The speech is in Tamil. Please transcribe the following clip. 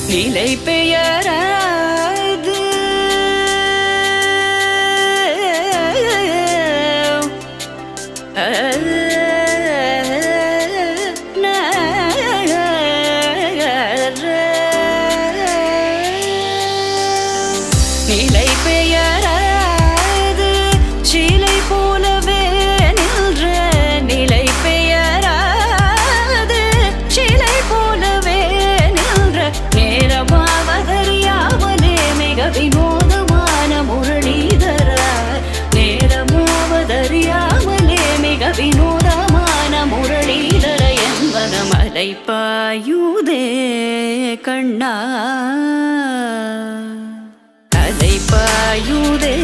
நிலை பெயராது நிலை பெயராது சிலை போலவே நின்ற நிலை பெயராது சிலை போலவே நின்ற நேரமாவதறியாமலே மிக வினோதமான முரளிதர நேரமாவதறியாமலே மிக வினோதமான முரளிதர என்பன மலை பாயுதே கண்ணா அலை பாயுதே